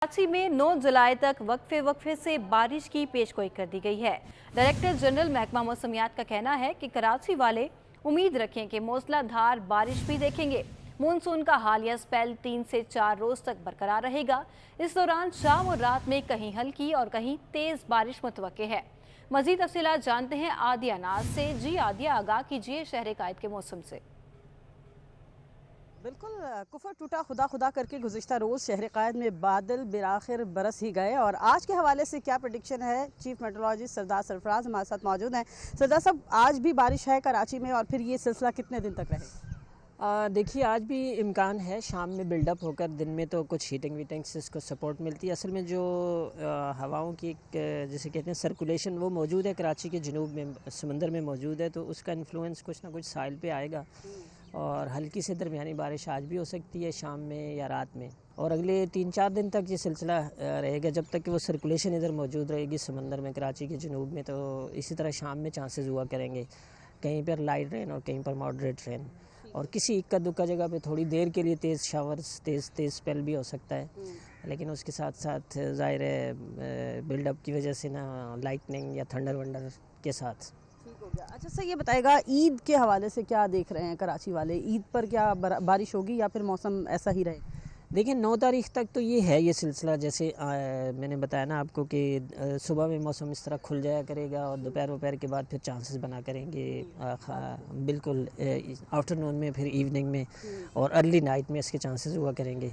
कराची में 9 जुलाई तक वक्फे से बारिश की पेशगोई कर दी गई है। डायरेक्टर जनरल महकमा मौसमियात का कहना है कि कराची वाले उम्मीद रखें कि मूसलाधार बारिश भी देखेंगे। मानसून का हालिया स्पेल 3 से 4 रोज तक बरकरार रहेगा। इस दौरान शाम और रात में कहीं हल्की और कहीं तेज बारिश मुतवक्के है। मजीद तफसीलात जानते हैं आदिया नाज से। जी आदिया, आगाह कीजिए शहर कायद के मौसम से। बिल्कुल कुफर टूटा खुदा खुदा करके गुज़िश्ता रोज़ शहर कायद में बादल बिराखिर बरस ही गए और आज के हवाले से क्या प्रेडिक्शन है, चीफ मेट्रोलॉजिस्ट सरदार सरफराज हमारे साथ मौजूद हैं। सरदार साहब, आज भी बारिश है कराची में और फिर ये सिलसिला कितने दिन तक रहेगा? देखिए, आज भी इम्कान है शाम में बिल्डअप होकर, दिन में तो कुछ हीटिंग वीटिंग से इसको सपोर्ट मिलती है। असल में जो हवाओं की जिसे कहते हैं सर्कुलेशन, वो मौजूद है कराची के जनूब में, समंदर में मौजूद है, तो उसका इन्फ्लुएंस कुछ ना कुछ साहिल पे आएगा और हल्की से दरमियानी बारिश आज भी हो सकती है शाम में या रात में। और अगले 3-4 दिन तक ये सिलसिला रहेगा जब तक कि वो सर्कुलेशन इधर मौजूद रहेगी समंदर में कराची के जनूब में। तो इसी तरह शाम में चांसेस हुआ करेंगे, कहीं पर लाइट रेन और कहीं पर मॉडरेट रेन, और किसी इक्का दुक्का जगह पे थोड़ी देर के लिए तेज़ शावर्स, तेज़ स्पेल भी हो सकता है। लेकिन उसके साथ साथ ज़ाहिर है बिल्डअप की वजह से ना लाइटनिंग या थंडर वंडर के साथ। ठीक हो गया। अच्छा सर, ये बताएगा ईद के हवाले से क्या देख रहे हैं कराची वाले? ईद पर क्या बारिश होगी या फिर मौसम ऐसा ही रहेगा? देखिए, 9 तारीख तक तो ये है ये सिलसिला, जैसे मैंने बताया ना आपको कि सुबह में मौसम इस तरह खुल जाया करेगा और दोपहर के बाद फिर चांसेस बना करेंगे बिल्कुल आफ्टरनून में, फिर इवनिंग में और अर्ली नाइट में इसके चांसेस हुआ करेंगे।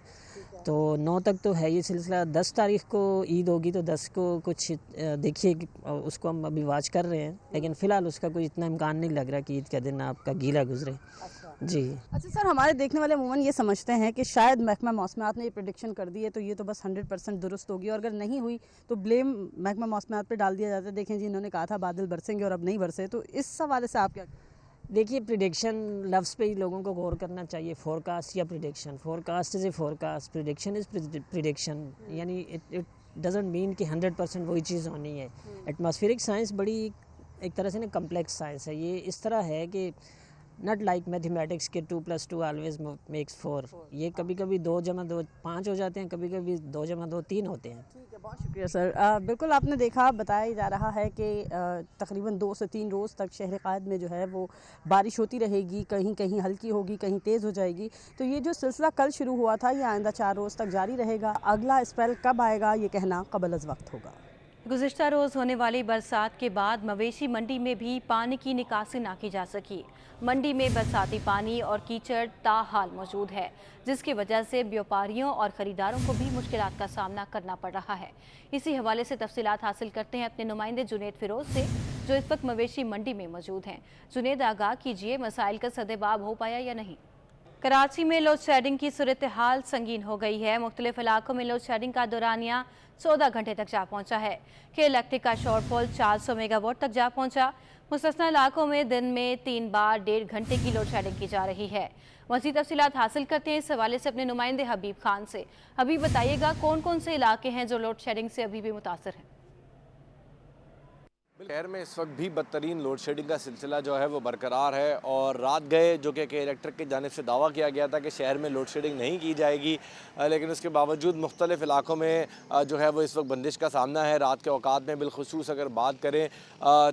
तो 9 तक तो है ये सिलसिला। 10 तारीख को ईद होगी तो 10 को कुछ देखिए उसको हम अभी वाच कर रहे हैं, लेकिन फ़िलहाल उसका कोई इतना इम्कान नहीं लग रहा कि ईद का दिन आपका गीला गुजरे। जी। अच्छा सर, हमारे देखने वाले अमूमन ये समझते हैं कि शायद महकमा मौसमियात ने ये प्रेडिक्शन कर दी है तो ये तो बस 100% दुरुस्त होगी, और अगर नहीं हुई तो ब्लेम महकमा मौसमियात पे डाल दिया जाता है। देखें जी, इन्होंने कहा था बादल बरसेंगे और अब नहीं बरसे, तो इस हवाले से आप क्या? देखिए, प्रिडिक्शन लफ्ज़ पे ही लोगों को गौर करना चाहिए। फोरकास्ट या prediction, forecast is a forecast, prediction is prediction, यानी इट डजंट मीन कि 100% वही चीज़ होनी है। एटमॉस्फेरिक साइंस बड़ी एक तरह से ना कम्प्लेक्स साइंस है। ये इस तरह है कि नॉट लाइक मैथमेटिक्स के 2+2 ऑलवेज मेक्स 4। ये कभी कभी 2 जमा 2 5 हो जाते हैं, कभी कभी 2 जमा 2 3 होते हैं। ठीक है, बहुत शुक्रिया सर। बिल्कुल आपने देखा, बताया जा रहा है कि तकरीबन 2 से 3 रोज़ तक शहर कायद में जो है वो बारिश होती रहेगी, कहीं कहीं हल्की होगी, कहीं तेज़ हो जाएगी। तो ये जो सिलसिला कल शुरू हुआ था ये आइंदा 4 रोज़ तक जारी रहेगा। अगला स्पेल कब आएगा ये कहना कबल अज़ वक्त होगा। गुज़िश्ता रोज़ होने वाली बरसात के बाद मवेशी मंडी में भी पानी की निकासी ना की जा सकी। मंडी में बरसाती पानी और कीचड़ ताहाल मौजूद है, जिसकी वजह से व्यापारियों और ख़रीदारों को भी मुश्किलात का सामना करना पड़ रहा है। इसी हवाले से तफसीलात हासिल करते हैं अपने नुमाइंदे जुनेद फिरोज से, जो इस वक्त मवेशी मंडी में मौजूद हैं। जुनेद, आगाह कीजिए, मसाइल का सदेबाब हो पाया या नहीं? कराची में लोड शेडिंग की सूरत हाल संगीन हो गई है। मुख्तलिफ इलाकों में लोड शेडिंग का दौरानिया 14 घंटे तक जा पहुंचा है कि इलेक्ट्रिक का शॉर्टफॉल 400 मेगावाट तक जा पहुंचा। मुस्तस्ना इलाकों में दिन में 3 बार 1.5 घंटे की लोड शेडिंग की जा रही है। मज़ीद तफसीलात हासिल करते हैं इस हवाले से अपने नुमाइंदे हबीब खान से। हबीब, बताइएगा कौन कौन से इलाके हैं जो लोड शेडिंग से अभी भी मुतासर हैं? शहर में इस वक्त भी बदतरीन लोड शेडिंग का सिलसिला जो है वो बरकरार है और रात गए जो कि इलेक्ट्रिक की जानिब से दावा किया गया था कि शहर में लोड शेडिंग नहीं की जाएगी, लेकिन उसके बावजूद मुख्तलिफ इलाकों में जो है वो इस वक्त बंदिश का सामना है। रात के औकात में बिलखुसूस अगर बात करें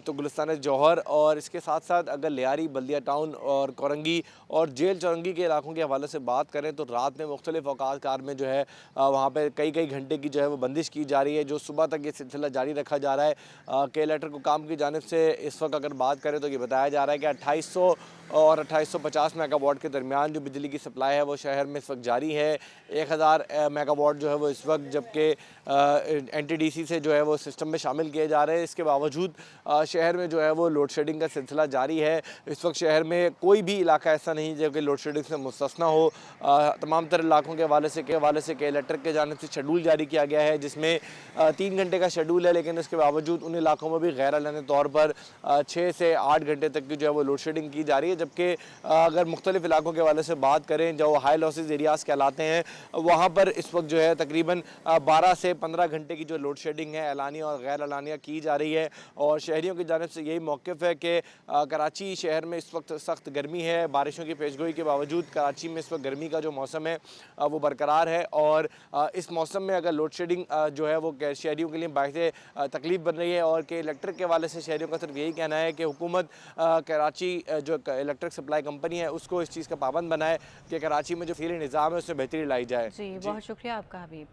तो गुलिस्तान जौहर और इसके साथ साथ अगर लियारी, बल्दिया टाउन और कोरंगी और जेल चौरंगी के इलाकों के हवाले से बात करें तो रात में मुख्तलिफ औकात कार में जो है वहाँ पर कई घंटे की जो है वो बंदिश की जा रही है, जो सुबह तक ये सिलसिला जारी रखा जा रहा है। के इलेक्ट्रिक काम की जानिब से इस वक्त अगर बात करें तो ये बताया जा रहा है कि 2800 और 2850 मेगावाट के दरमियान जो बिजली की सप्लाई है वो शहर में इस वक्त जारी है। 1000 मेगावाट जो है वो इस वक्त, जबकि NTDC से जो है वो सिस्टम में शामिल किए जा रहे हैं। इसके बावजूद शहर में जो है वो लोड शेडिंग का सिलसिला जारी है। इस वक्त शहर में कोई भी इलाका ऐसा नहीं जो कि लोड शेडिंग से मुस्तस्ना हो। तमाम तर इलाकों के हवाले से के इलेक्ट्रिक के जानिब से शेड्यूल जारी किया गया है, जिसमें 3 घंटे का शेड्यूल है, लेकिन इसके बावजूद उन इलाकों में भी गैर एलानी तौर पर 6 से 8 घंटे तक की जो है वो लोड शेडिंग की जा रही है। जबकि अगर मुख्तलिफ इलाकों के हवाले से बात करें, जो हाई लॉसेज एरियाज़ कहलाते हैं, वहाँ पर इस वक्त जो है तकरीबन 12 से 15 घंटे की जो लोड शेडिंग है एलानिया और गैर एलानिया की जा रही है। और शहरियों की जानिब से यही मौक़िफ़ है कि कराची शहर में इस वक्त सख्त गर्मी है। बारिशों की पेशगोई के बावजूद कराची में इस वक्त गर्मी का जो मौसम है वो बरकरार है। और इस मौसम में अगर लोड शेडिंग जो है वो शहरियों के लिए बाइस तकलीफ़ बन रही है। और कि इलेक्ट्रिक के हवाले से शहरियों का सिर्फ यही कहना है कि हुकूमत कराची जो इलेक्ट्रिक सप्लाई कंपनी है उसको इस चीज़ का पाबंद बनाए कि कराची में जो फीली निज़ाम है उसमें बेहतरी लाई जाए। जी, बहुत शुक्रिया आपका हबीब।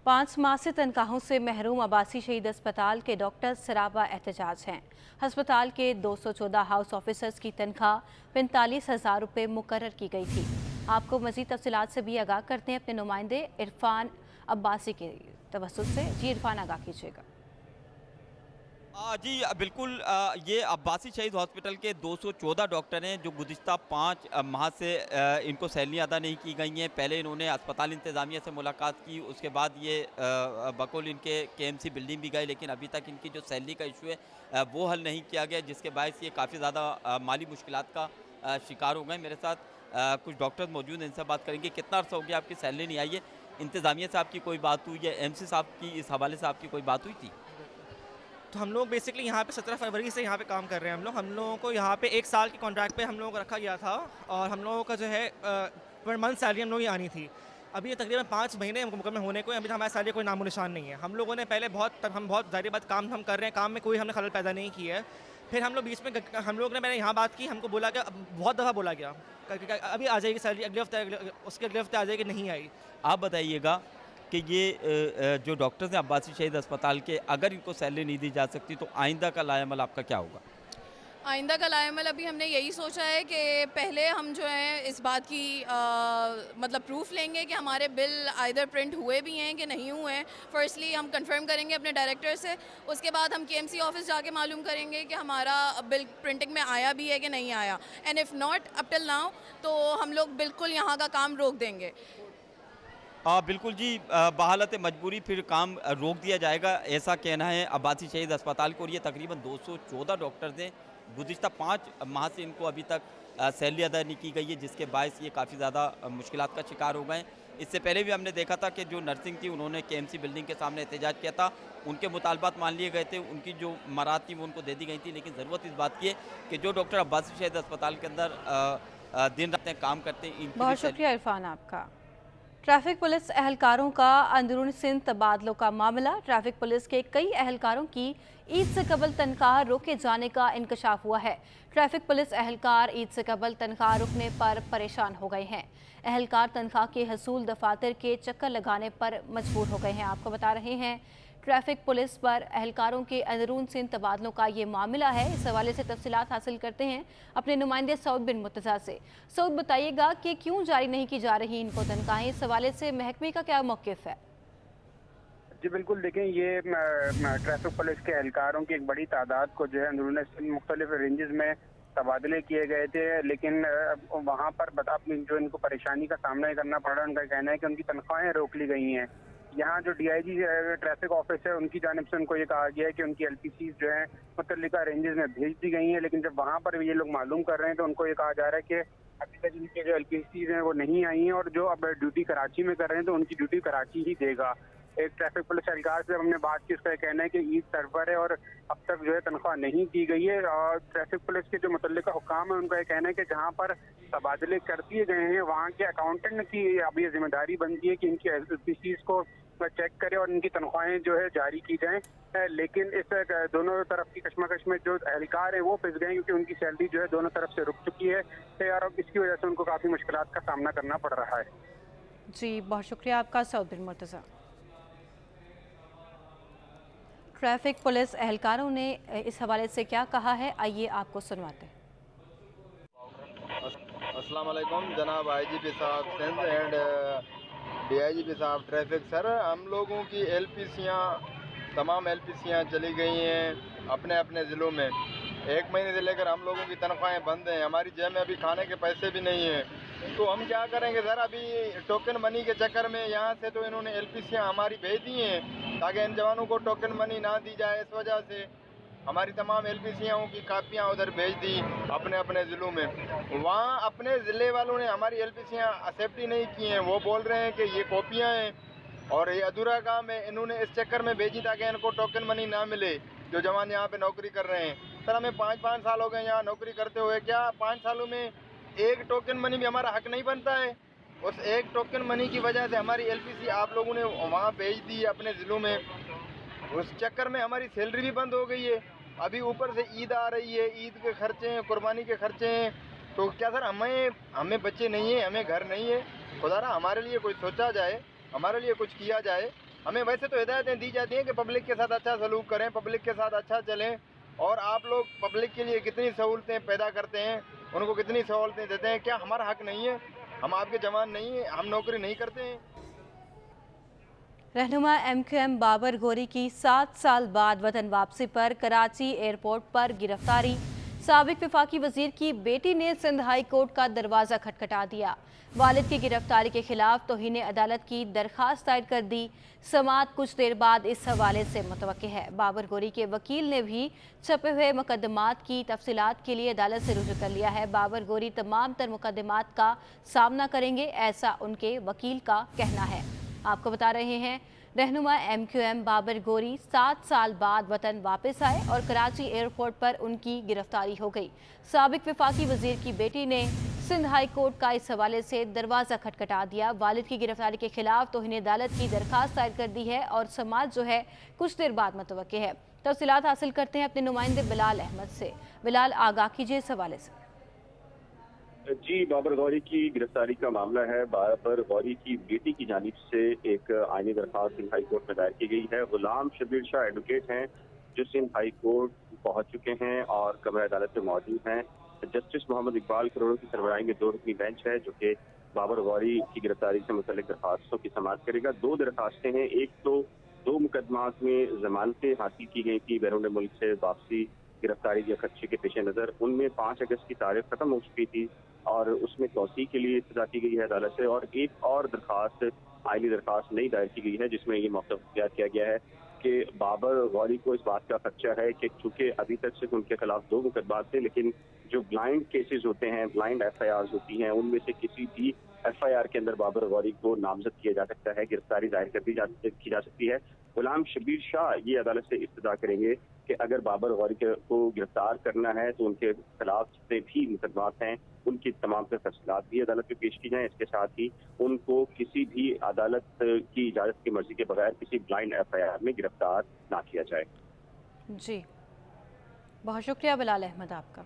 5 माह से तनख्वाहों से महरूम अब्बासी शहीद अस्पताल के डॉक्टर सराबा एहतजाज हैं। अस्पताल के 214 हाउस ऑफिसर्स की तनख्वाह 45,000 रुपये मुकर्रर की गई थी। आपको मज़ीद तफसीलात से भी आगाह करते हैं अपने नुमाइंदे इरफान अब्बासी के तवस्सुत से। जी इरफान, आगाह कीजिएगा। जी बिल्कुल, ये अब्बासी शहीद हॉस्पिटल के 214 डॉक्टर हैं जो गुज़िश्ता 5 माह से इनको सैलरी अदा नहीं की गई हैं। पहले इन्होंने अस्पताल इंतज़ामिया से मुलाकात की, उसके बाद ये बकौल इनके KMC बिल्डिंग भी गए, लेकिन अभी तक इनकी जो सैलरी का इशू है वो हल नहीं किया गया, जिसके बायस ये काफ़ी ज़्यादा माली मुश्किलात का शिकार हो गए। मेरे साथ कुछ डॉक्टर्स मौजूद हैं, इनसे बात करेंगे। कितना अर्सा हो गया आपकी सैलरी नहीं आई है? इंतज़ामिया से आपकी कोई बात हुई है? MC साहब की इस हवाले से आपकी कोई बात हुई थी? तो हम लोग बेसिकली यहाँ पे 17 फरवरी से यहाँ पे काम कर रहे हैं। हम लोगों को यहाँ पे 1 साल की कॉन्ट्रैक्ट पे हम लोगों को रखा गया था और हम लोगों का जो है पर मंथ सैलरी हम लोग की आनी थी। अभी ये तकरीबन 5 महीने मुकम्मल होने को, अभी हमारी सैलरी कोई नामो निशान नहीं है। हम लोगों ने पहले हम बहुत ज़ाहिर बात काम हम कर रहे हैं, काम में कोई हमने खलल पैदा नहीं की है। फिर हम लोग बीच में हम लोग ने मैंने यहाँ बात की, हमको बोला गया, बहुत दफ़ा बोला गया अभी आ जाएगी सैलरी, अगले हफ्ते, उसके अगले हफ्ते आ जाएगी, नहीं आई। आप बताइएगा कि ये जो डॉक्टर्स हैं अब्बासी शहीद अस्पताल के, अगर इनको सैलरी नहीं दी जा सकती तो आइंदा का लाएमल आपका क्या होगा? आइंदा का लाएमल अभी हमने यही सोचा है कि पहले हम जो है इस बात की मतलब प्रूफ लेंगे कि हमारे बिल आइदर प्रिंट हुए भी हैं कि नहीं हुए हैं। फर्स्टली हम कंफर्म करेंगे अपने डायरेक्टर से, उसके बाद हम KMC ऑफिस जाके मालूम करेंगे कि हमारा बिल प्रिंटिंग में आया भी है कि नहीं आया। And if not up till now तो हम लोग बिल्कुल यहाँ का काम रोक देंगे। बिल्कुल जी, बहालत मजबूरी फिर काम रोक दिया जाएगा, ऐसा कहना है अब्बासी शहीद अस्पताल को। और ये तकरीबन 214 डॉक्टर्स हैं, गुज़िश्ता 5 माह से इनको अभी तक सैलरी अदा नहीं की गई है, जिसके बायस ये काफ़ी ज़्यादा मुश्किलात का शिकार हो गए हैं। इससे पहले भी हमने देखा था कि जो नर्सिंग थी उन्होंने KMC बिल्डिंग के सामने एहतजाज किया था, उनके मुतालबात मान लिए गए थे, उनकी जो मराद थी वो उनको दे दी गई थी। लेकिन ज़रूरत इस बात की है कि जो डॉक्टर अब्बासी शहीद अस्पताल के अंदर दिन रात काम करते हैं, इनकी बहुत शुक्रिया इरफान आपका। ट्रैफिक पुलिस एहलकारों का अंदरूनी सिंध तबादलों का मामला। ट्रैफिक पुलिस के कई एहलकारों की ईद से कबल तनख्वाह रोके जाने का इंकशाफ हुआ है। ट्रैफिक पुलिस एहलकार ईद से कबल तनख्वाह रुकने पर परेशान हो गए हैं। एहलकार तनख्वाह के हसूल दफातर के चक्कर लगाने पर मजबूर हो गए हैं। आपको बता रहे हैं ट्रैफिक पुलिस पर एहलकारों के अंदरून सिंध तबादलों का ये मामला है। इस हवाले से तफसीलात हासिल करते हैं अपने नुमाइंदे सऊद बिन मुर्तज़ा से। सऊद, बताइएगा कि क्यों जारी नहीं की जा रही इनको तनख्वाहें? इस हवाले से महकमे का क्या मौक़िफ़ है? जी बिल्कुल, देखें, ये ट्रैफिक पुलिस के एहलकारों की एक बड़ी तादाद को जो है अंदरून सिंध मुख्तलिफ रेंजेस में तबादले किए गए थे, लेकिन वहाँ पर जो इनको परेशानी का सामना करना पड़ रहा है, उनका कहना है कि उनकी तनख्वाहें रोक ली गई हैं। यहाँ जो DIG ट्रैफिक ऑफिस है उनकी जानिब से उनको ये कहा गया है कि उनकी LPCs जो है मुतल्लिका रेंजेस में भेज दी गई हैं, लेकिन जब वहाँ पर ये लोग मालूम कर रहे हैं तो उनको ये कहा जा रहा है कि अभी तक इनके जो LPCs हैं वो नहीं आई हैं और जो अब ड्यूटी कराची में कर रहे हैं तो उनकी ड्यूटी कराची ही देगा। एक ट्रैफिक पुलिस एहलकार से हमने बात की, उसका कहना है कि ईद सर्वर है और अब तक जो है तनख्वाह नहीं दी गई है। और ट्रैफिक पुलिस के जो मुतल्लिका हुकाम है उनका ये कहना है कि जहाँ पर तबादले कर दिए गए हैं वहाँ के अकाउंटेंट की अब ये जिम्मेदारी बनती है कि इनकी LPCs को चेक करे और इनकी तनख्वाहें जो है जारी की जाएं। लेकिन इस दोनों तरफ की कशमकश में जो एहलकार है वो पिस गए क्योंकि उनकी सैलरी जो है दोनों तरफ से रुक चुकी है और अब इसकी वजह से उनको काफ़ी मुश्किलात का सामना करना पड़ रहा है। जी, बहुत शुक्रिया आपका सऊद बिन मुर्तज़ा। ट्रैफिक पुलिस एहलकारों ने इस हवाले से क्या कहा है, आइए आपको सुनवाते हैं। अस्सलाम वालेकुम जनाब IGP साहब सिंध एंड DIGP साहब ट्रैफिक। सर, हम लोगों की तमाम LPCयाँ चली गई हैं अपने अपने ज़िलों में। 1 महीने से लेकर हम लोगों की तनख्वाहें बंद हैं, हमारी जेब में अभी खाने के पैसे भी नहीं हैं, तो हम क्या करेंगे सर? अभी टोकन मनी के चक्कर में यहाँ से तो इन्होंने LPCयाँ हमारी भेज दी हैं ताकि इन जवानों को टोकन मनी ना दी जाए, इस वजह से हमारी तमाम एलपीसीयों की कापियाँ उधर भेज दी अपने अपने ज़िलों में। वहाँ अपने ज़िले वालों ने हमारी एलपीसीयाँ एक्सेप्ट ही नहीं की हैं। वो बोल रहे हैं कि ये कॉपियाँ हैं और ये अधूरा काम है। इन्होंने इस चक्कर में भेजी ताकि इनको टोकन मनी ना मिले जो जवान यहाँ पे नौकरी कर रहे हैं। सर हमें 5-5 साल हो गए यहाँ नौकरी करते हुए, क्या 5 सालों में एक टोकन मनी भी हमारा हक नहीं बनता है? उस एक टोकन मनी की वजह से हमारी एलपीसी आप लोगों ने वहाँ भेज दी है अपने ज़िलों में। उस चक्कर में हमारी सैलरी भी बंद हो गई है। अभी ऊपर से ईद आ रही है, ईद के खर्चे हैं, कुर्बानी के खर्चे हैं। तो क्या सर हमें बच्चे नहीं है, हमें घर नहीं है? खुदारा हमारे लिए कुछ सोचा जाए, हमारे लिए कुछ किया जाए। हमें वैसे तो हिदायतें दी जाती हैं कि पब्लिक के साथ अच्छा सलूक करें, पब्लिक के साथ अच्छा चलें, और आप लोग पब्लिक के लिए कितनी सहूलतें पैदा करते हैं, उनको कितनी सहूलतें देते हैं। क्या हमारा हक नहीं है? हम आपके जवान नहीं हैं, हम नौकरी नहीं करते हैं? रहनुमा MQM बाबर गोरी की 7 साल बाद वतन वापसी पर कराची एयरपोर्ट पर गिरफ्तारी। साबिक वफाकी वजीर की बेटी ने सिंध हाई कोर्ट का दरवाज़ा खटखटा दिया। वालिद की गिरफ्तारी के खिलाफ तौहीन अदालत की दरखास्त दायर कर दी। समाअत कुछ देर बाद इस हवाले से मुतवक्किल है। बाबर गोरी के वकील ने भी छपे हुए मुकदमात की तफसीलात के लिए अदालत से रुजू कर लिया है। बाबर गोरी तमाम तर मुकदमात का सामना करेंगे, ऐसा उनके वकील का कहना है। आपको बता रहे हैं, रहनुमा MQM बाबर गोरी 7 साल बाद वतन वापस आए और कराची एयरपोर्ट पर उनकी गिरफ्तारी हो गई। साबिक वफाकी वजीर की बेटी ने सिंध हाई कोर्ट का इस हवाले से दरवाज़ा खटखटा दिया। वालिद की गिरफ्तारी के खिलाफ तौहीन अदालत की दरखास्त दायर कर दी है और समाअत जो है कुछ देर बाद मुतवक्किल है। तफसीलात हासिल करते हैं अपने नुमाइंदे बिलाल अहमद से। बिलाल, आगाह कीजिए इस हवाले से। जी, बाबर गौरी की गिरफ्तारी का मामला है। बाबर गौरी की बेटी की जानिब से एक आईनी दरखास्त सिंध हाई कोर्ट में दायर की गई है। गुलाम शबीर शाह एडवोकेट हैं जो सिंध हाई कोर्ट पहुंच चुके हैं और कमरा अदालत में मौजूद हैं। जस्टिस मोहम्मद इकबाल करोड़ की सरबराही में 2 रुकनी बेंच है जो कि बाबर गौरी की गिरफ्तारी से मुतल्लिक दरखास्तों की समाअत करेगा। 2 दरखास्तें हैं। एक तो 2 मुकदमात में जमानतें हासिल की गई थी बैरून मुल्क से वापसी गिरफ्तारी या खदशे के पेश नज़र। उनमें 5 अगस्त की तारीख खत्म हो चुकी थी और उसमें तौसीक के लिए इस्तदा की गई है अदालत से। और एक और दरखास्त आईनी दरखास्त नई दायर की गई है जिसमें ये मौक़िफ़ इख्तियार किया गया है कि बाबर गौरी को इस बात का खदशा है कि चूँकि अभी तक सिर्फ उनके खिलाफ 2 मुकदमात थे, लेकिन जो ब्लाइंड केसेस होते हैं, ब्लाइंड FIRs होती हैं, उनमें से किसी भी FIR के अंदर बाबर गौरी को नामजद किया जा सकता है, गिरफ्तारी दायर की जा सकती है। गुलाम शबीर शाह ये अदालत से इस्तदा करेंगे कि अगर बाबर गौरी को गिरफ्तार करना है तो उनके खिलाफ जितने भी मुकदमात हैं उनकी तमाम तफसीलात भी अदालत में पेश की जाएं। इसके साथ ही उनको किसी भी अदालत की इजाज़त की मर्जी के बगैर किसी ब्लाइंड FIR में गिरफ्तार ना किया जाए। जी, बहुत शुक्रिया बिलाल अहमद आपका।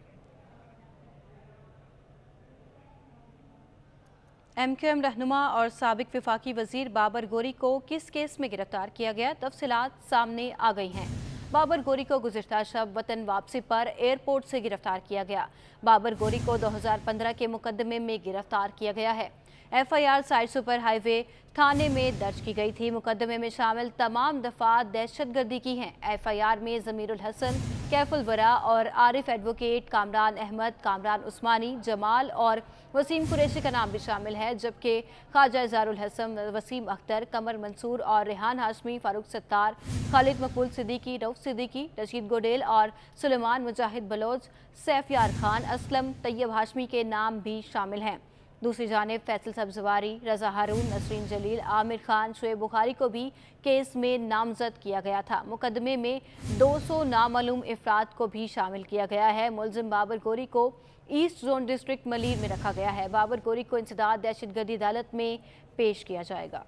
MQM रहनुमा और साबिक वफाकी वजीर बाबर गोरी को किस केस में गिरफ्तार किया गया, तफसीलात सामने आ गई हैं। बाबर गोरी को गुज़िश्ता शब वतन वापसी पर एयरपोर्ट से गिरफ्तार किया गया। बाबर गोरी को 2015 के मुकदमे में गिरफ्तार किया गया है। FIR साइड सुपर हाईवे थाने में दर्ज की गई थी। मुकदमे में शामिल तमाम दफात दहशतगर्दी की हैं। FIR में ज़मीरुल हसन, कैफुल वरा और आरिफ एडवोकेट, कामरान अहमद, कामरान उस्मानी, जमाल और वसीम कुरैशी का नाम भी शामिल है, जबकि ख्वाजा इज़हारुल हसन, वसीम अख्तर, कमर मंसूर और रेहान हाशमी, फारूक सत्तार, खालिद मकबूल सिद्दीकी, रऊफ सिद्दीकी, रशीद गोडेल और सुलेमान मुजाहिद बलोच, सैफ यार खान, असलम तैयब हाशमी के नाम भी शामिल हैं। दूसरी जानिब फैसल सब्जवारी, रजा हारून, नसरीन जलील, आमिर खान, शुएब बुखारी को भी केस में नामजद किया गया था। मुकदमे में 200 नामालूम अफराद को भी शामिल किया गया है। मुलजिम बाबर गोरी को ईस्ट जोन डिस्ट्रिक्ट मलीर में रखा गया है। बाबर गोरी को इंसदाद दहशतगर्दी अदालत में पेश किया जाएगा।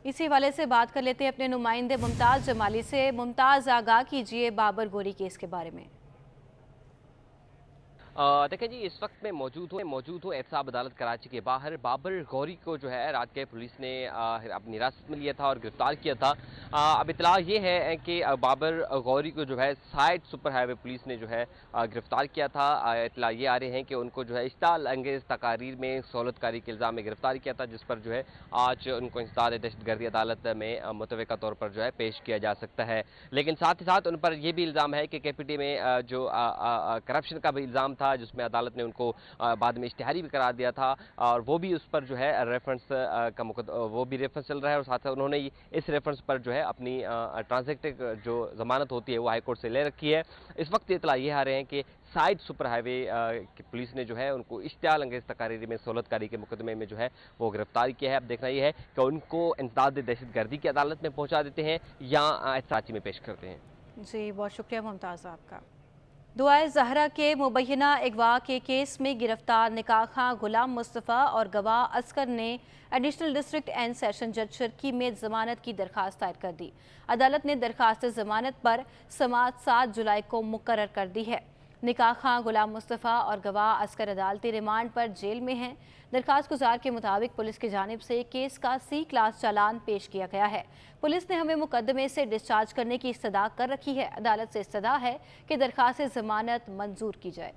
इसी हवाले से बात कर लेते हैं अपने नुमाइंदे मुमताज़ जमाली से। मुमताज़, आगाह कीजिए बाबर गोरी केस के बारे में। देखें जी, इस वक्त मैं मौजूद हूँ एहतसाब अदालत कराची के बाहर। बाबर गौरी को जो है रात के पुलिस ने अपनी हिरासत में लिया था और गिरफ्तार किया था। अब इतला ये है कि बाबर गौरी को जो है साइड सुपर हाईवे पुलिस ने जो है गिरफ्तार किया था। इतला ये आ रहे हैं कि उनको जो है इश्ताल अंगेज़ तकारीर में सहूलतकारी के इल्ज़ाम में गिरफ्तार किया था, जिस पर जो है आज उनको इंसदाद दहशतगर्दी अदालत में मुतवक्का तौर पर जो है पेश किया जा सकता है। लेकिन साथ ही साथ उन पर यह भी इल्ज़ाम है कि KPT में जो करप्शन का भी इल्ज़ाम था, जिसमें अदालत ने उनको बाद में इश्तिहारी भी करार दिया था, और वो भी उस पर जो है रेफरेंस का वो भी रेफरेंस चल रहा है, और साथ साथ उन्होंने इस रेफरेंस पर जो है अपनी ट्रांजैक्टिव जो जमानत होती है वो हाईकोर्ट से ले रखी है। इस वक्त इतला ये आ रहे हैं कि साइड सुपर हाईवे की पुलिस ने जो है उनको इश्तियाल अंगेज तकारीरी में सहूलतकारी के मुकदमे में जो है वो गिरफ्तार किया है। अब देखना यह है कि उनको इंसदाद दहशतगर्दी की अदालत में पहुंचा देते हैं या एहतसाजी में पेश करते हैं। जी, बहुत शुक्रिया मुमताज़ आपका। दुआए ज़हरा के मुबैना अगवा के केस में गिरफ्तार निकाह खां गुलाम मुस्तफ़ा और गवाह असकर ने एडिशनल डिस्ट्रिक्ट एंड सेशन जज शर्की में जमानत की दरख्वास्त दायर कर दी। अदालत ने दरख्वास्त जमानत पर समाअत 7 जुलाई को मुकर्रर कर दी है। निकाह खां गुलाम मुस्तफ़ा और गवाह असकर अदालती रिमांड पर जेल में हैं। दरखास्त गुजार के मुताबिक पुलिस की जानिब से केस का C क्लास चालान पेश किया गया है। पुलिस ने हमें मुकदमे से डिस्चार्ज करने की इस्तदा कर रखी है। अदालत से इस्तदा है कि दरखास्त जमानत मंजूर की जाए।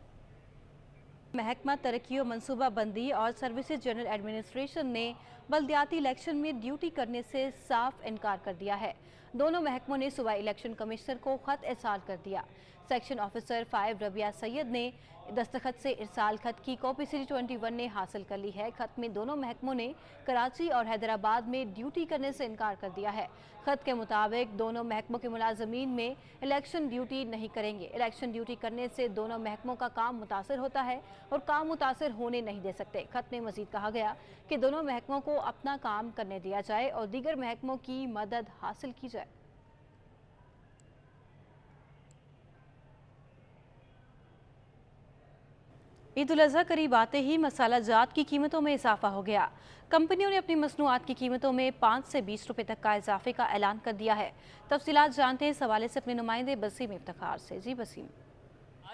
महकमा तरक्की और मनसूबा बंदी और सर्विसेज जनरल एडमिनिस्ट्रेशन ने बल्दियाती इलेक्शन में ड्यूटी करने से साफ इनकार कर दिया है। दोनों महकमों ने सूबाई इलेक्शन कमिश्नर को खत इरसाल कर दिया। सेक्शन ऑफिसर 5 रबिया सैयद ने दस्तखत से इरसाल खत की कॉपी सिटी 21 ने हासिल कर ली है। खत में दोनों महकमों ने कराची और हैदराबाद में ड्यूटी करने से इनकार कर दिया है। खत के मुताबिक दोनों महकमों के मुलाजमीन में इलेक्शन ड्यूटी नहीं करेंगे। इलेक्शन ड्यूटी करने से दोनों महकमों का काम मुतासर होता है और काम मुतासर होने नहीं दे सकते। खत में मजीद कहा गया कि दोनों महकमों को अपना काम करने दिया जाए और दीगर महकमों की मदद हासिल की जाए। ईद उल अज़हा करीब आते ही मसाला जात की कीमतों में इजाफा हो गया। कंपनियों ने अपनी मसनूआत की कीमतों में 5 से 20 रुपए तक का इजाफे का ऐलान कर दिया है। तफसीलात जानते हैं इस हवाले से अपने नुमाइंदे बसीम इफ्तिखार से। जी बसीम।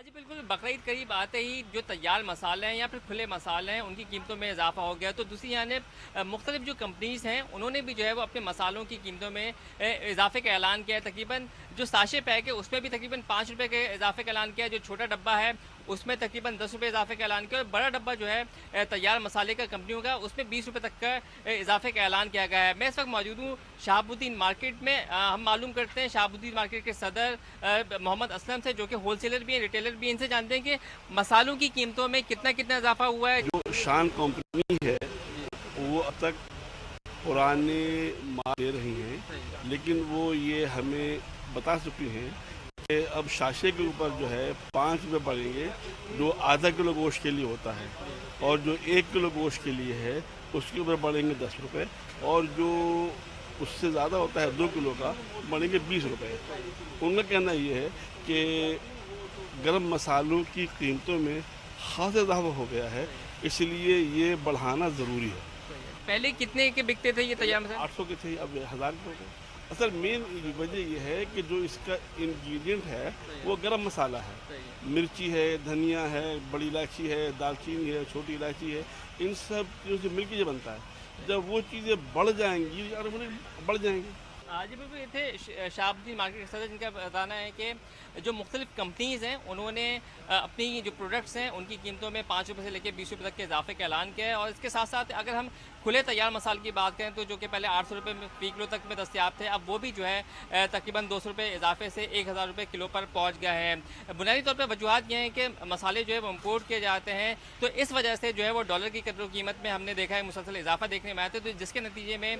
जी बिल्कुल, बकरीद करीब आते ही जो तैयार मसाले हैं या फिर खुले मसाले हैं उनकी कीमतों में इजाफा हो गया। तो दूसरी जानिब मुख्तलिफ जो कंपनीज़ हैं उन्होंने भी जो है वो अपने मसालों की कीमतों में इजाफे का ऐलान किया है। तकरीबन जो साशे पैक है उसमें भी तकरीबन 5 रुपये के इजाफे का ऐलान किया है। जो छोटा डब्बा है उसमें तकरीबन 10 रुपये इजाफे का ऐलान किया और बड़ा डब्बा जो है तैयार मसाले का कंपनियों का उसमें 20 रुपये तक का इजाफे का ऐलान किया गया है। मैं इस वक्त मौजूद हूँ शहाबुद्दीन मार्केट में। हम मालूम करते हैं शहाबुद्दीन मार्केट के सदर मोहम्मद असलम से, जो कि होलसेलर भी हैं, रिटेलर भी हैं। इनसे जानते हैं कि मसालों की कीमतों में कितना इजाफा हुआ है। जो शान कंपनी है वो अब तक पुराने माल दे रही हैं, लेकिन वो ये हमें बता चुकी हैं कि अब शाशे के ऊपर जो है 5 रुपये बढ़ेंगे, जो आधा किलो गोश्त के लिए होता है, और जो 1 किलो गोश्त के लिए है उसके ऊपर बढ़ेंगे 10 रुपये, और जो उससे ज़्यादा होता है 2 किलो का बढ़ेंगे 20 रुपये। उनका कहना ये है कि गरम मसालों की कीमतों में खास इजाफा हो गया है, इसलिए ये बढ़ाना ज़रूरी है। पहले कितने के बिकते थे ये तैयार मसाले? 800 के थे, अब 1000 के हो गए। असल मेन वजह यह है कि जो इसका इंग्रेडिएंट है वो गरम मसाला है। मिर्ची है, धनिया है, बड़ी इलायची है, दालचीनी है, छोटी इलायची है, इन सब चीज़ों से मिलकर जो बनता है। जब वो चीज़ें बढ़ जाएंगी और बढ़ जाएंगी। जी बिल्कुल, ये थे शहाबुद्दीन मार्केट के सदर, जिनका बताना है कि जो मुख्तलिफ कंपनीज़ हैं उन्होंने अपनी जो प्रोडक्ट्स हैं उनकी कीमतों में 5 रुपये से लेकर 20 रुपये तक के इजाफे का ऐलान किया है। और इसके साथ साथ अगर हम खुले तैयार मसाले की बात करें तो जो कि पहले 800 रुपये फी किलो तक में दस्तियाब थे, अब वो भी जो है तकरीबन 200 रुपये इजाफे से 1000 रुपये किलो पर पहुँच गया है। बुनियादी तौर पर वजूहत ये हैं कि मसाले जो है वो इम्पोर्ट किए जाते हैं, तो इस वजह से जो है वो डॉलर की कदर कीमत में हमने देखा है मुसलसल इजाफा देखने में आया था, तो जिसके नतीजे में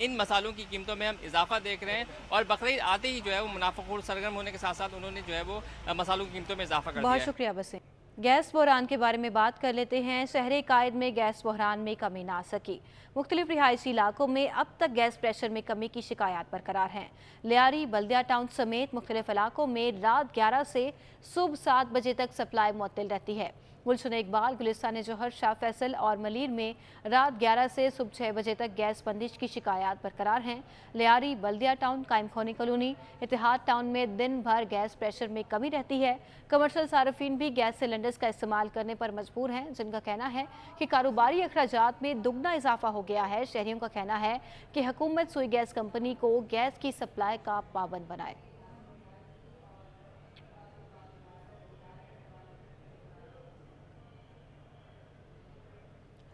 इन मसालों की कीमतों में हम इजाफा देख रहे हैं। और बकरीद आते ही जो है वो मुनाफाखोर सरगर्म होने के साथ साथ उन्होंने जो है वो मसालों की कीमतों में इजाफा कर दिया। बहुत शुक्रिया बसे। गैस बहरान के बारे में बात कर लेते हैं। शहर कायद में गैस बहरान में कमी ना आ सकी। मुख्तलिफ रिहायशी इलाकों में अब तक गैस प्रेशर में कमी की शिकायत बरकरार हैं। लियारी, बल्दिया टाउन समेत मुख्तलिफ इलाकों में रात 11 से सुबह 7 बजे तक सप्लाई मुअत्तल रहती है। गुलशन इकबाल, गुलिस्तान जौहर, शाह फैसल और मलीर में रात 11 से सुबह 6 बजे तक गैस बंदिश की शिकायत बरकरार हैं। लियारी, बल्दिया टाउन, कायमखोनी कॉलोनी, इतिहाद टाउन में दिन भर गैस प्रेशर में कमी रहती है। कमर्शल सार्फिन भी गैस सिलेंडर्स का इस्तेमाल करने पर मजबूर हैं, जिनका कहना है कि कारोबारी अखराजात में दुगना इजाफा हो गया है। शहरियों का कहना है कि हुकूमत सुई गैस कंपनी को गैस की सप्लाई का पाबंद बनाए।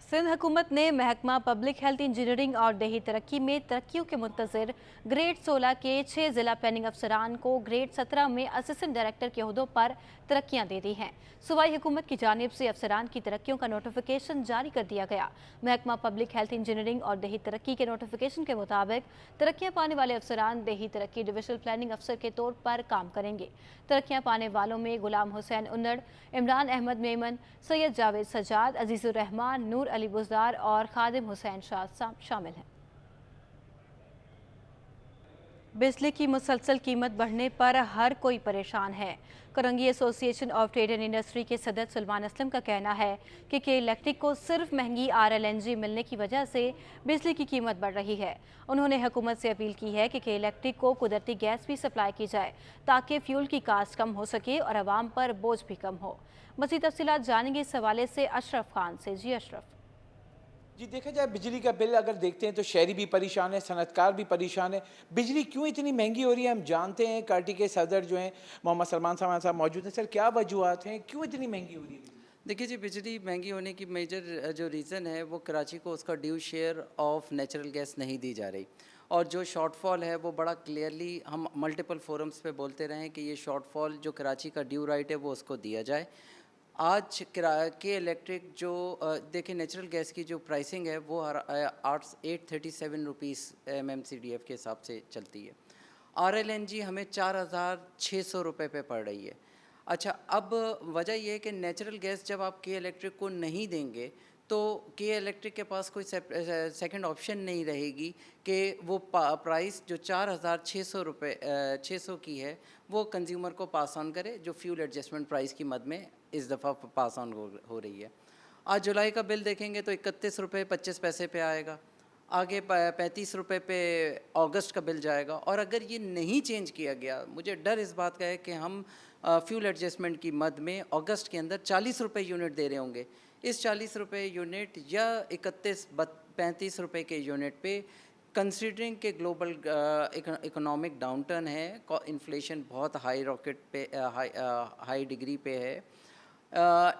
सिंध हुकूमत ने महकमा पब्लिक हेल्थ इंजीनियरिंग और देही तरक्की में तरक्कियों के मुंतज़िर ग्रेड 16 के 6 ज़िला प्लानिंग अफसरान को ग्रेड 17 में असिस्टेंट डायरेक्टर के ओहदों पर तरक्कियां दे दी हैं। सूबाई हुकूमत की जानिब से अफसरान की तरक्कियों का नोटिफिकेशन जारी कर दिया गया। महकमा पब्लिक हेल्थ इंजीनियरिंग और देही तरक्की के नोटिफिकेशन के मुताबिक तरक्कियां पाने वाले अफसरान देही तरक्की डिविजनल प्लानिंग अफसर के तौर पर काम करेंगे। तरक्कियां पाने वालों में गुलाम हुसैन उन्नड़, इमरान अहमद मेमन, सैयद जावेद सजाद, अजीज़ुर रहमान, नूर अली बुज़दार और खादिम हुसैन शाह शामिल हैं। बिजली की मुसलसल कीमत बढ़ने पर हर कोई परेशान है। Korangi association of trade and industry के सदर सलमान असलम का कहना है कि इलेक्ट्रिक को सिर्फ महंगी RLNG मिलने की वजह से बिजली की कीमत बढ़ रही है। उन्होंने हुकूमत से अपील की है कि इलेक्ट्रिक को कुदरती गैस भी सप्लाई की जाए ताकि फ्यूल की कास्ट कम हो सके और आवाम पर बोझ भी कम हो। मज़ीद तफसीलात जानेंगे इस हवाले से अशरफ खान से। जी अशरफ। जी देखा जाए बिजली का बिल अगर देखते हैं तो शहरी भी परेशान है, सनतकार भी परेशान है। बिजली क्यों इतनी महंगी हो रही है हम जानते हैं। कार्टी के सदर जो हैं मोहम्मद सलमान साहब मौजूद हैं। सर क्या वजूहत हैं, क्यों इतनी महंगी हो रही है? देखिए जी, बिजली महंगी होने की मेजर जो रीज़न है वो कराची को उसका due share of natural gas नहीं दी जा रही, और जो शॉर्टफॉल है वो बड़ा क्लियरली हम मल्टीपल फोरम्स पे बोलते रहे हैं कि ये शॉर्टफॉल जो कराची का ड्यू राइट है वो उसको दिया जाए। आज के इलेक्ट्रिक जो देखिए नेचुरल गैस की जो प्राइसिंग है वो 837 रुपीज़ MMCDF के हिसाब से चलती है। RLNG हमें 4,600 रुपये पे पड़ रही है। अच्छा, अब वजह यह है कि नेचुरल गैस जब आप के इलेक्ट्रिक को नहीं देंगे तो के इलेक्ट्रिक के पास कोई सेकंड ऑप्शन नहीं रहेगी कि वो प्राइस जो 4,600 रुपये 600 की है वो कंज्यूमर को पास ऑन करे, जो फ्यूल एडजस्टमेंट प्राइस की मद में इस दफ़ा पास ऑन हो रही है। आज जुलाई का बिल देखेंगे तो 31 रुपये 25 पैसे पे आएगा, आगे 35 रुपये पे अगस्त का बिल जाएगा। और अगर ये नहीं चेंज किया गया, मुझे डर इस बात का है कि हम फ्यूल एडजस्टमेंट की मद में अगस्त के अंदर 40 रुपये यूनिट दे रहे होंगे। इस 40 रुपये यूनिट या 35 रुपये के यूनिट पे कंसीडरिंग के ग्लोबल इकोनॉमिक डाउनटर्न है, इन्फ्लेशन बहुत हाई रॉकेट पे हाई डिग्री पे है,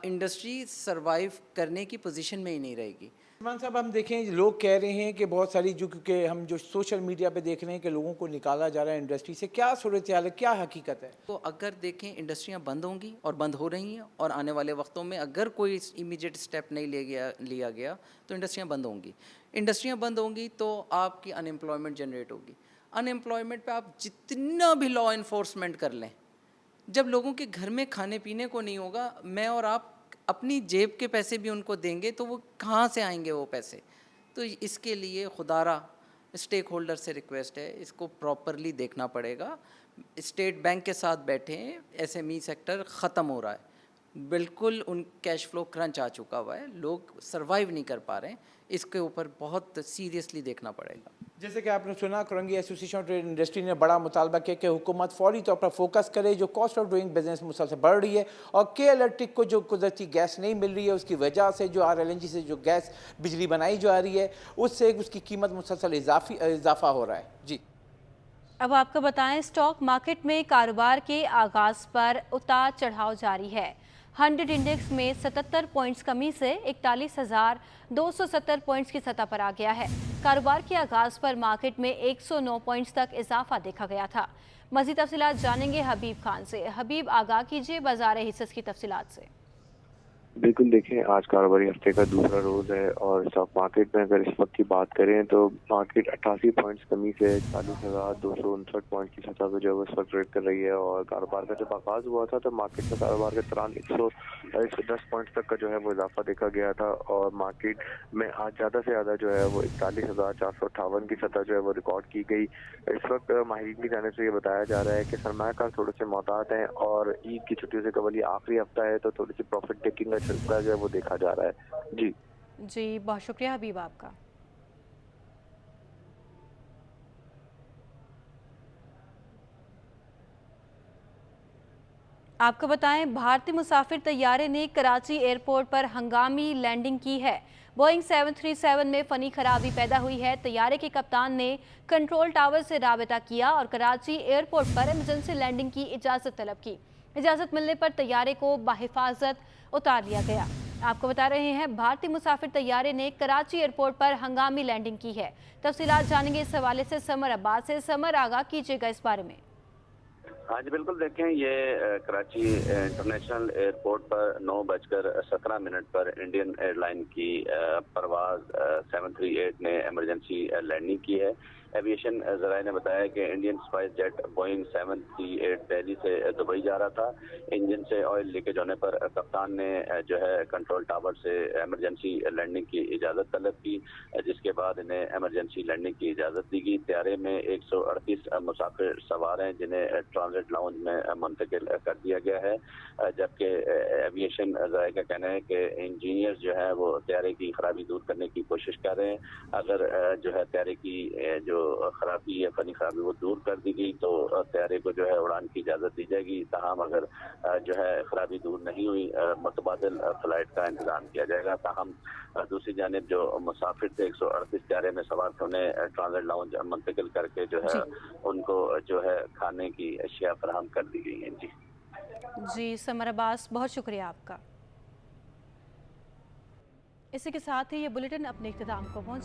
इंडस्ट्री सरवाइव करने की पोजीशन में ही नहीं रहेगी। सलमान साहब हम देखें लोग कह रहे हैं कि बहुत सारी जो क्योंकि हम जो सोशल मीडिया पे देख रहे हैं कि लोगों को निकाला जा रहा है इंडस्ट्री से, क्या सूरत हाल है, क्या हकीकत है? तो अगर देखें इंडस्ट्रियां बंद होंगी और बंद हो रही हैं, और आने वाले वक्तों में अगर कोई इमीडिएट स्टेप नहीं लिया गया तो इंडस्ट्रियां बंद होंगी। इंडस्ट्रियां बंद होंगी तो आपकी अनएम्प्लॉयमेंट जनरेट होगी। अनएम्प्लॉयमेंट पे आप जितना भी लॉ इन्फोर्समेंट कर लें, जब लोगों के घर में खाने पीने को नहीं होगा, मैं और आप अपनी जेब के पैसे भी उनको देंगे तो वो कहाँ से आएंगे वो पैसे? तो इसके लिए खुदारा स्टेक होल्डर से रिक्वेस्ट है, इसको प्रॉपरली देखना पड़ेगा। स्टेट बैंक के साथ बैठे हैं, SME सेक्टर ख़त्म हो रहा है, बिल्कुल उन कैश फ्लो क्रंच आ चुका हुआ है, लोग सरवाइव नहीं कर पा रहे हैं। इसके ऊपर बहुत सीरियसली देखना पड़ेगा। जैसे कि आपने सुना, Korangi association of trade industry ने बड़ा मुतालबा किया कि हुकूमत फौरी तौर पर फोकस करे, जो कॉस्ट ऑफ डूइंग बिजनेस मुसलसल बढ़ रही है और के इलेक्ट्रिक को जो कुदरती गैस नहीं मिल रही है उसकी वजह से जो RLNG से जो गैस बिजली बनाई जा रही है उससे उसकी कीमत मुसलसल इजाफा हो रहा है। जी अब आपको बताएं, स्टॉक मार्केट में कारोबार के आगाज़ पर उतार चढ़ाव जारी है। 100 इंडेक्स में 77 पॉइंट्स कमी से 41,270 पॉइंट्स की सतह पर आ गया है। कारोबार के आगाज़ पर मार्केट में 109 पॉइंट्स तक इजाफा देखा गया था। मज़ीद तफसीलात जानेंगे हबीब खान से। हबीब, आगाह कीजिए बाजार हिस्स की तफसीलात से। बिल्कुल, देखें आज कारोबारी हफ्ते का दूसरा रोज है और स्टॉक मार्केट में अगर इस वक्त की बात करें तो मार्केट 88 पॉइंट्स कमी से 40,259 पॉइंट की सतह पर जो है इस वक्त ट्रेड कर रही है। और कारोबार का जब आगाज हुआ था तो मार्केट में कारोबार के दौरान 110 पॉइंट तक का जो है वो इजाफा देखा गया था और मार्केट में आज ज़्यादा से ज़्यादा जो है वो 41,458 की सतह जो है वो रिकॉर्ड की गई। इस वक्त माहिरीन की जानिब से ये बताया जा रहा है कि सरमायाकार थोड़े से मोहतात हैं और ईद की छुट्टियों से कबल ये आखिरी हफ्ता है तो थोड़ी सी प्रॉफिट टेकिंग का सिलसिला जो है वो देखा जा रहा है। जी बहुत शुक्रिया हबीब आपका। आपको बताएं, भारतीय मुसाफिर तैयारे ने कराची एयरपोर्ट पर हंगामी लैंडिंग की है। बोइंग 737 में फनी खराबी पैदा हुई है। तैयारे के कप्तान ने कंट्रोल टावर से राबता किया और कराची एयरपोर्ट पर इमरजेंसी लैंडिंग की इजाज़त तलब की। इजाज़त मिलने पर तैयारे को बाहिफाजत उतार लिया गया। आपको बता रहे हैं भारतीय मुसाफिर तैयारे ने कराची एयरपोर्ट पर हंगामी लैंडिंग की है। तफसीलात जानेंगे इस हवाले से समर अब्बास से। समर, आगाह कीजिएगा इस बारे में। हाँ जी बिल्कुल, देखें ये कराची इंटरनेशनल एयरपोर्ट पर 9:17 पर इंडियन एयरलाइन की परवाज 738 ने इमरजेंसी लैंडिंग की है। एविएशन जराये ने बताया कि Indian spice jet Boeing 738 Delhi से दुबई जा रहा था। इंजन से ऑयल लीकेज होने पर कप्तान ने जो है कंट्रोल टावर से इमरजेंसी लैंडिंग की इजाज़त तलब की, जिसके बाद इन्हें इमरजेंसी लैंडिंग की इजाज़त दी गई। तैयारे में 138 मुसाफिर सवार हैं जिन्हें ट्रांजिट लाउंज में मुंतकिल कर दिया गया है, जबकि एविएशन जराये का कहना है कि इंजीनियर जो है वो तैयारे की खराबी दूर करने की कोशिश कर रहे हैं। अगर जो है तैयारे की जो खराबी है, फनी खराबी, वो दूर कर दी गई तो तैयारे को जो है उड़ान की इजाज़त दी जाएगी। ताहम अगर जो है खराबी दूर नहीं हुई, मुतबादिल फ्लाइट का इंतजाम किया जाएगा। ताहम दूसरी जानिब जो मुसाफिर थे 138 तैयारे में सवार थे, उन्हें ट्रांजिट लाउंज मुंतकिल करके जो है उनको जो है खाने की अशिया फराहम कर दी गई हैं। जी समर अब्बास, बहुत शुक्रिया आपका। इसी के साथ ही ये बुलेटिन अपने इख्तिताम को पहुंच